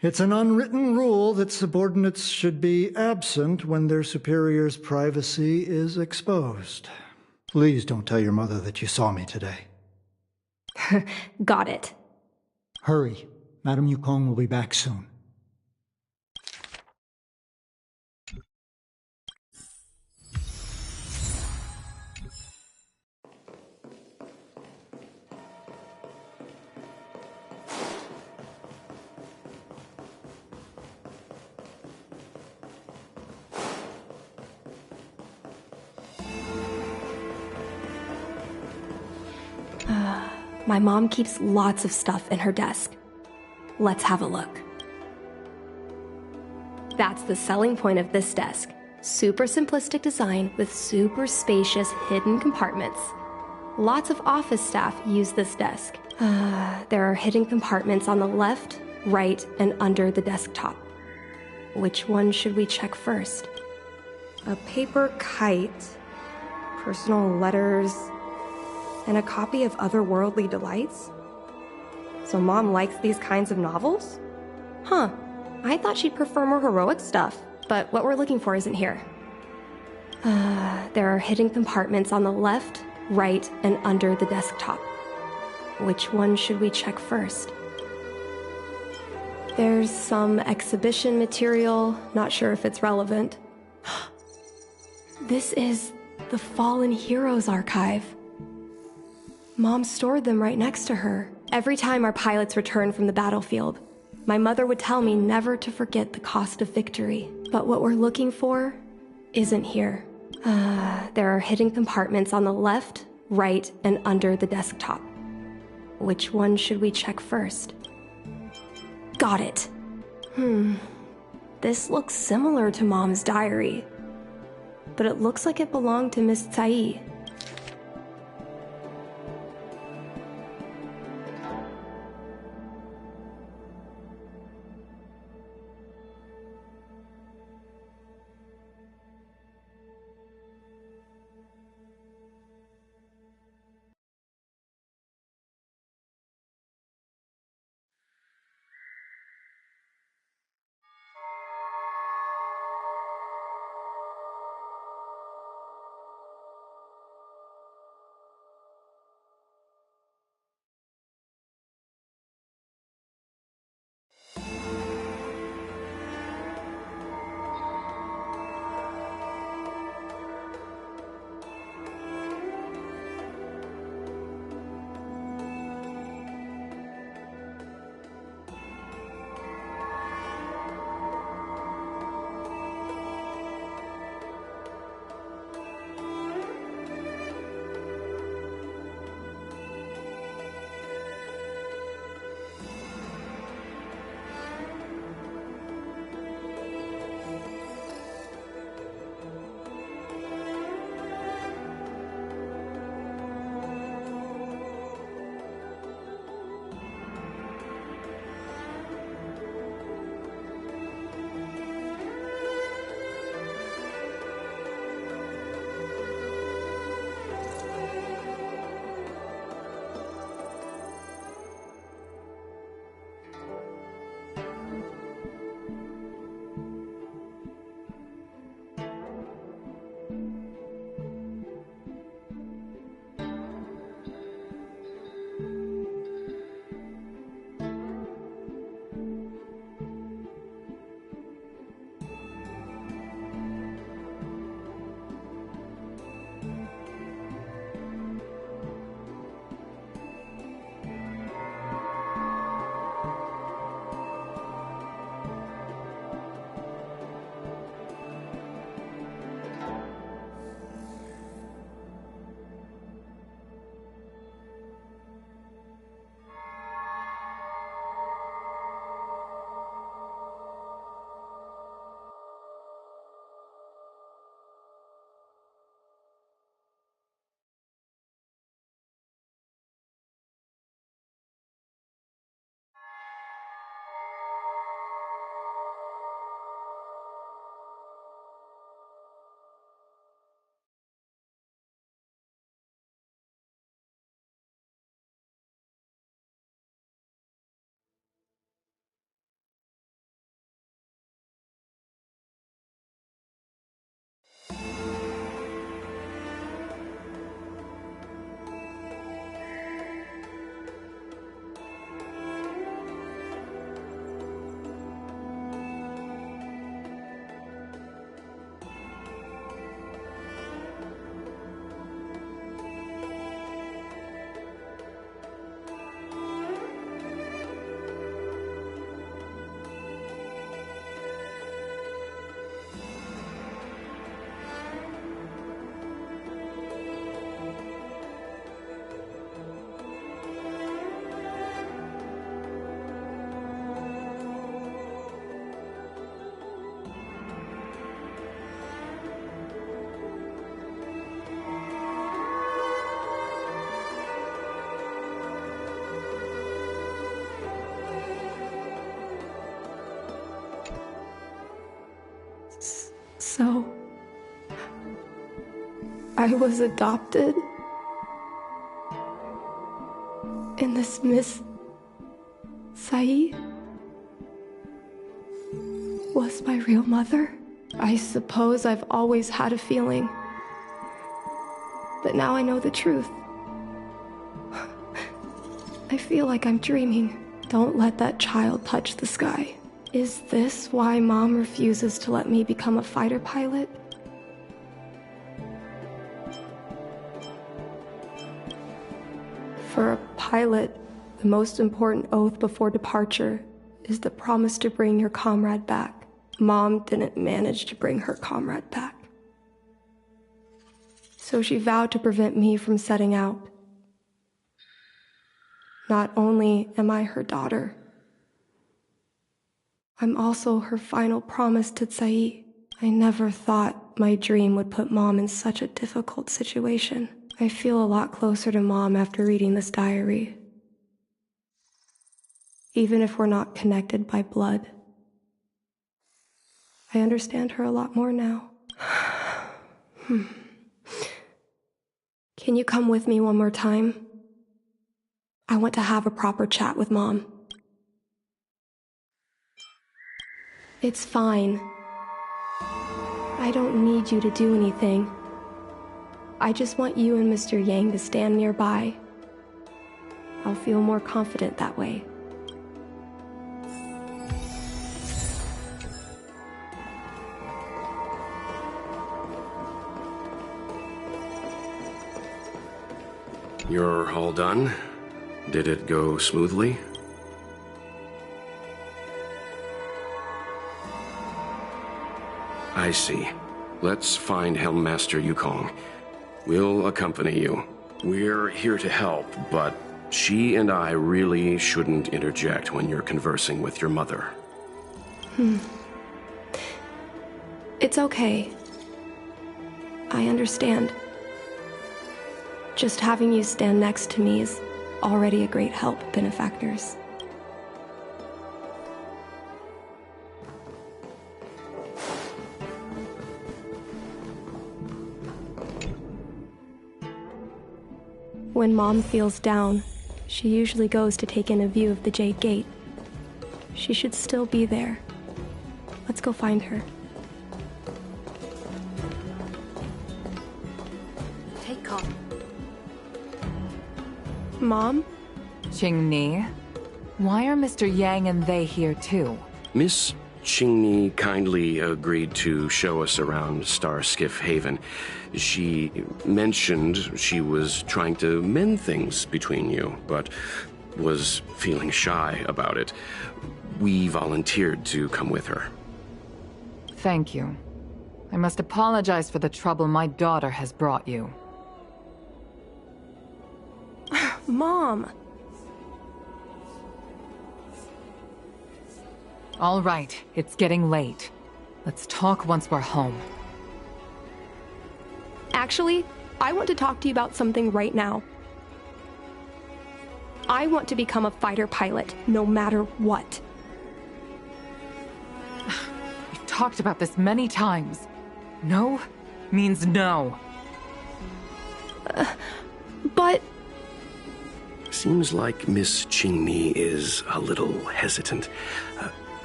it's an unwritten rule that subordinates should be absent when their superior's privacy is exposed. Please don't tell your mother that you saw me today. Got it. Hurry. Madame Yukong will be back soon. My mom keeps lots of stuff in her desk. Let's have a look. That's the selling point of this desk. Super simplistic design with super spacious hidden compartments. Lots of office staff use this desk. There are hidden compartments on the left, right, and under the desktop. Which one should we check first? A paper kite, personal letters, and a copy of Otherworldly Delights? So Mom likes these kinds of novels? Huh, I thought she'd prefer more heroic stuff, but what we're looking for isn't here. There are hidden compartments on the left, right, and under the desktop. Which one should we check first? There's some exhibition material, not sure if it's relevant. This is the Fallen Heroes archive. Mom stored them right next to her. Every time our pilots returned from the battlefield, my mother would tell me never to forget the cost of victory. But what we're looking for isn't here. There are hidden compartments on the left, right, and under the desktop. Which one should we check first? Got it. This looks similar to Mom's diary, but it looks like it belonged to Miss Tsai. So, I was adopted? And this Miss Sae was my real mother? I suppose I've always had a feeling. But now I know the truth. I feel like I'm dreaming. Don't let that child touch the sky. Is this why Mom refuses to let me become a fighter pilot? For a pilot, the most important oath before departure is the promise to bring your comrade back. Mom didn't manage to bring her comrade back. So she vowed to prevent me from setting out. Not only am I her daughter, I'm also her final promise to Tsai. I never thought my dream would put Mom in such a difficult situation. I feel a lot closer to Mom after reading this diary. Even if we're not connected by blood. I understand her a lot more now. Can you come with me one more time? I want to have a proper chat with Mom. It's fine. I don't need you to do anything. I just want you and Mr. Yang to stand nearby. I'll feel more confident that way. You're all done? Did it go smoothly? I see. Let's find Helmmaster Yukong. We'll accompany you. We're here to help, but she and I really shouldn't interject when you're conversing with your mother. It's okay. I understand. Just having you stand next to me is already a great help, benefactors. When Mom feels down, she usually goes to take in a view of the Jade Gate. She should still be there. Let's go find her. Take calm. Mom? Qingni, why are Mr. Yang and they here too? Miss Qingni kindly agreed to show us around Starskiff Haven. She mentioned she was trying to mend things between you, but was feeling shy about it. We volunteered to come with her. Thank you. I must apologize for the trouble my daughter has brought you. Mom! All right, it's getting late. Let's talk once we're home. Actually, I want to talk to you about something right now. I want to become a fighter pilot, no matter what. We've talked about this many times. No means no. But... Seems like Miss Qingni is a little hesitant.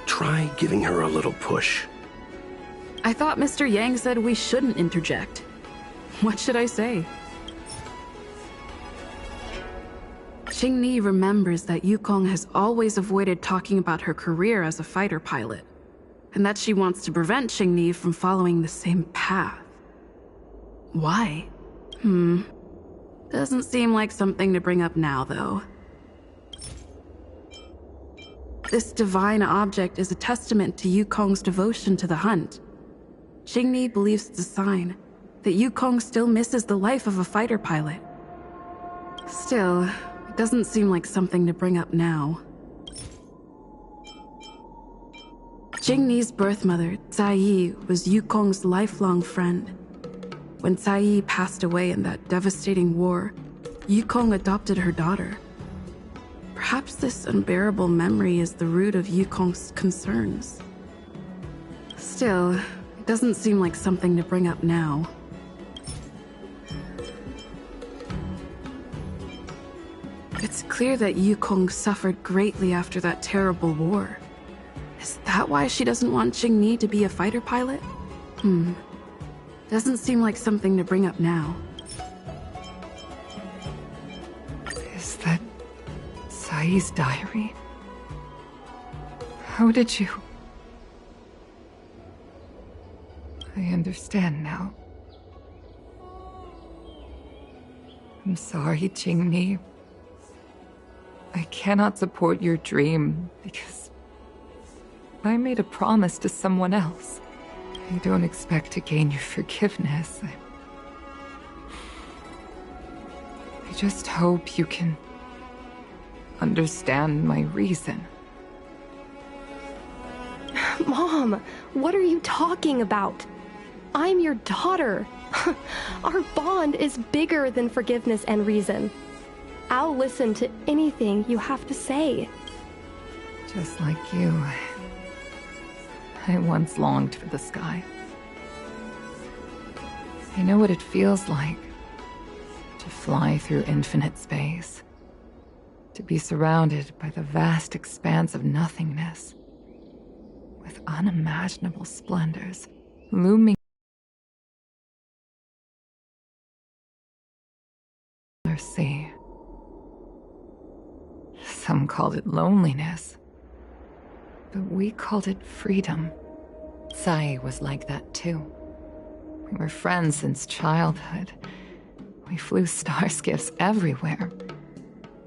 Try giving her a little push. I thought Mr. Yang said we shouldn't interject. What should I say? Qingni remembers that Yukong has always avoided talking about her career as a fighter pilot, and that she wants to prevent Qingni from following the same path. Why? Doesn't seem like something to bring up now, though. This divine object is a testament to Yukong's devotion to the hunt. Qingni believes it's a sign that Yukong still misses the life of a fighter pilot. Still, it doesn't seem like something to bring up now. Qingni's birth mother, Tsai, was Yukong's lifelong friend. When Tsai passed away in that devastating war, Yukong adopted her daughter. Perhaps this unbearable memory is the root of Yukong's concerns. Still, it doesn't seem like something to bring up now. It's clear that Yukong suffered greatly after that terrible war. Is that why she doesn't want Qingni to be a fighter pilot? Doesn't seem like something to bring up now. Is that Sai's diary? How did you... I understand now. I'm sorry, Jingni. I cannot support your dream because I made a promise to someone else. I don't expect to gain your forgiveness. I just hope you can understand my reason. Mom, what are you talking about? I'm your daughter. Our bond is bigger than forgiveness and reason. I'll listen to anything you have to say. Just like you, I once longed for the sky. I know what it feels like to fly through infinite space, to be surrounded by the vast expanse of nothingness, with unimaginable splendors looming or sea. Some called it loneliness, but we called it freedom. Sai was like that too. We were friends since childhood. We flew star skiffs everywhere,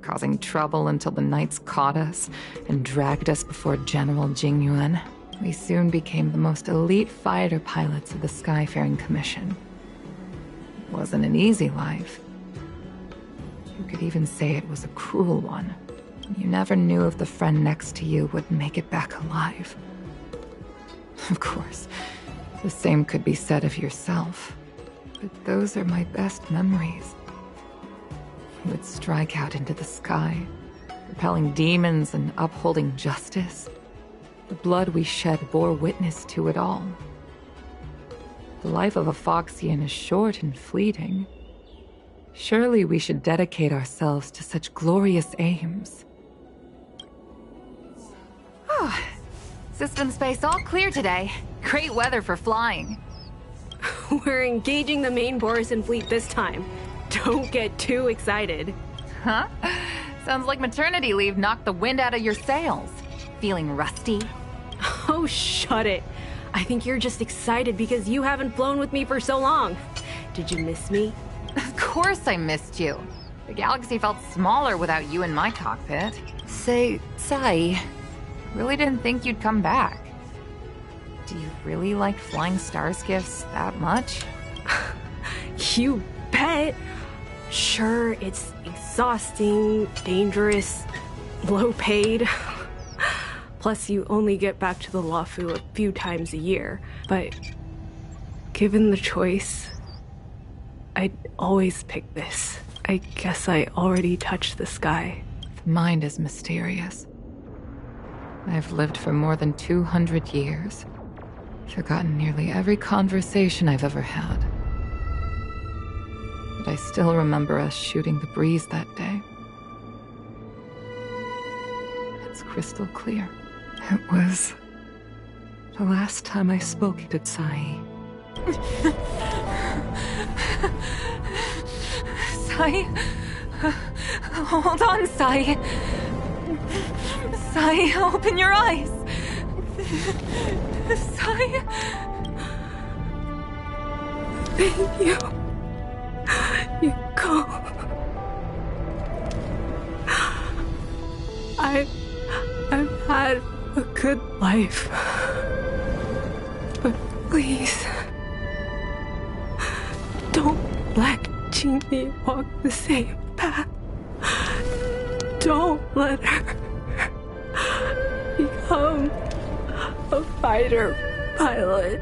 causing trouble until the knights caught us and dragged us before General Jingyuan. We soon became the most elite fighter pilots of the Skyfaring Commission. It wasn't an easy life. You could even say it was a cruel one. You never knew if the friend next to you would make it back alive. Of course, the same could be said of yourself. But those are my best memories. We would strike out into the sky, repelling demons and upholding justice. The blood we shed bore witness to it all. The life of a Foxian is short and fleeting. Surely we should dedicate ourselves to such glorious aims. System space all clear today. Great weather for flying. We're engaging the main Borison fleet this time. Don't get too excited. Huh? Sounds like maternity leave knocked the wind out of your sails. Feeling rusty? Oh, shut it. I think you're just excited because you haven't flown with me for so long. Did you miss me? Of course I missed you. The galaxy felt smaller without you in my cockpit. Say, Sai, really didn't think you'd come back. Do you really like flying star skiffs that much? You bet. Sure, it's exhausting, dangerous, low paid. Plus, you only get back to the Luofu a few times a year. But given the choice, I'd always pick this. I guess I already touched the sky. The mind is mysterious. I've lived for more than 200 years. Forgotten nearly every conversation I've ever had. But I still remember us shooting the breeze that day. It's crystal clear. It was the last time I spoke to Sai. Sai? Hold on, Sai. Sai, open your eyes. Sai. Thank you. You go. I've had a good life. But please, don't let Jingyuan walk the same path. Don't let her become a fighter pilot.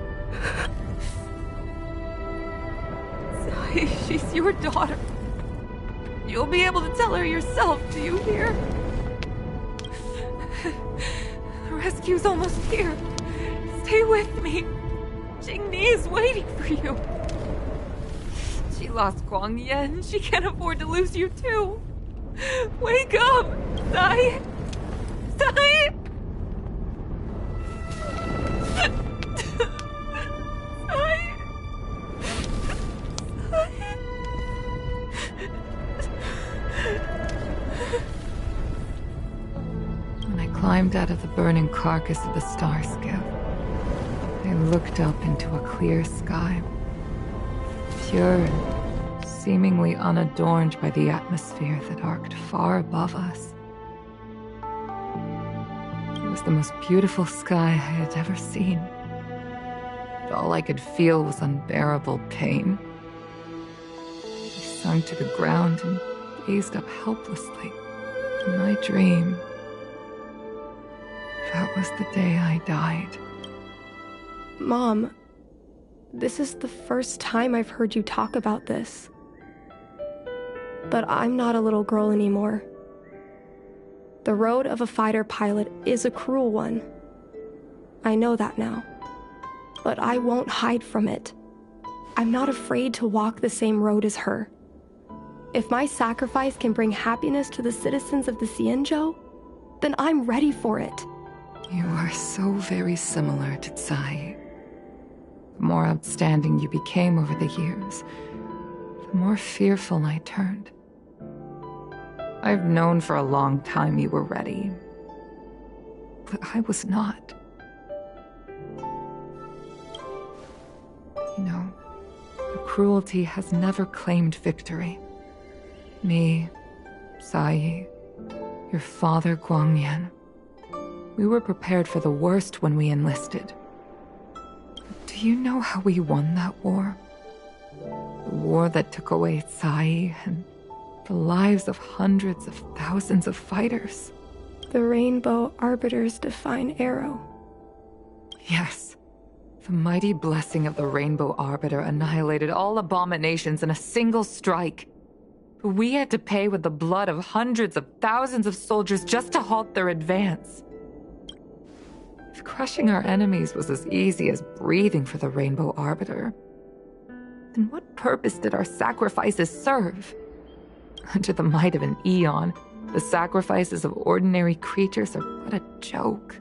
Sai, she's your daughter. You'll be able to tell her yourself, do you hear? The rescue's almost here. Stay with me. Jingni is waiting for you. She lost Guang Yan. She can't afford to lose you too. Wake up, Sai. Sai. climbed out of the burning carcass of the star skiff, I looked up into a clear sky, pure and seemingly unadorned by the atmosphere that arced far above us. It was the most beautiful sky I had ever seen. But all I could feel was unbearable pain. I sunk to the ground and gazed up helplessly. In my dream, that was the day I died. Mom, this is the first time I've heard you talk about this. But I'm not a little girl anymore. The road of a fighter pilot is a cruel one. I know that now. But I won't hide from it. I'm not afraid to walk the same road as her. If my sacrifice can bring happiness to the citizens of the Xianzhou, then I'm ready for it. You are so very similar to Tsai. The more outstanding you became over the years, the more fearful I turned. I've known for a long time you were ready, but I was not. You know, the cruelty has never claimed victory. Me, Tsai, your father Guangyan, we were prepared for the worst when we enlisted. Do you know how we won that war? The war that took away Tsai and the lives of hundreds of thousands of fighters. The Rainbow Arbiter's divine arrow. Yes. The mighty blessing of the Rainbow Arbiter annihilated all abominations in a single strike. But we had to pay with the blood of hundreds of thousands of soldiers just to halt their advance. If crushing our enemies was as easy as breathing for the Rainbow Arbiter, then what purpose did our sacrifices serve? Under the might of an eon, the sacrifices of ordinary creatures are but a joke.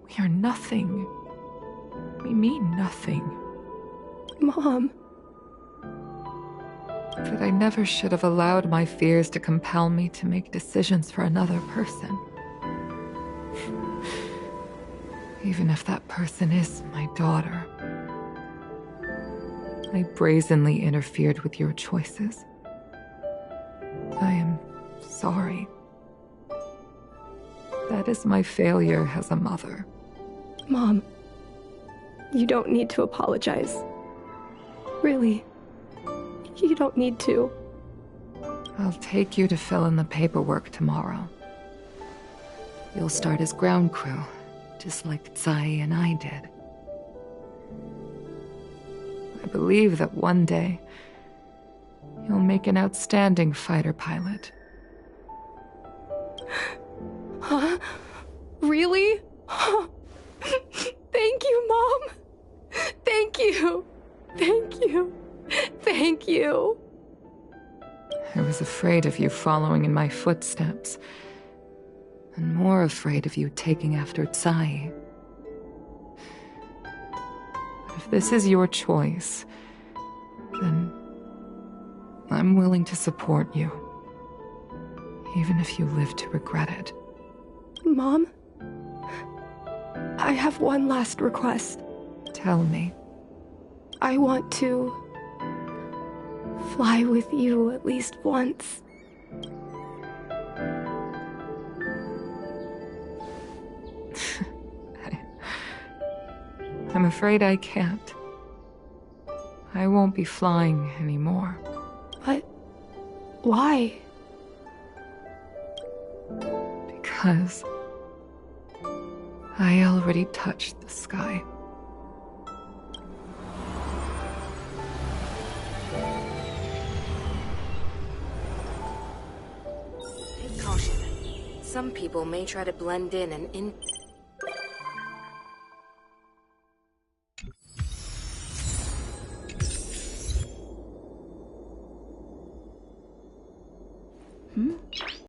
We are nothing. We mean nothing. Mom. But I never should have allowed my fears to compel me to make decisions for another person. Even if that person is my daughter. I brazenly interfered with your choices. I am sorry. That is my failure as a mother. Mom, you don't need to apologize. Really, you don't need to. I'll take you to fill in the paperwork tomorrow. You'll start as ground crew, just like Tsai and I did. I believe that one day, you'll make an outstanding fighter pilot. Huh? Really? Thank you, Mom. Thank you. Thank you. Thank you. I was afraid of you following in my footsteps, and more afraid of you taking after Tsai. But if this is your choice, then I'm willing to support you, even if you live to regret it. Mom, I have one last request. Tell me. I want to fly with you at least once. I'm afraid I can't. I won't be flying anymore. But why? Because I already touched the sky. Take caution. Some people may try to blend in and Hmm?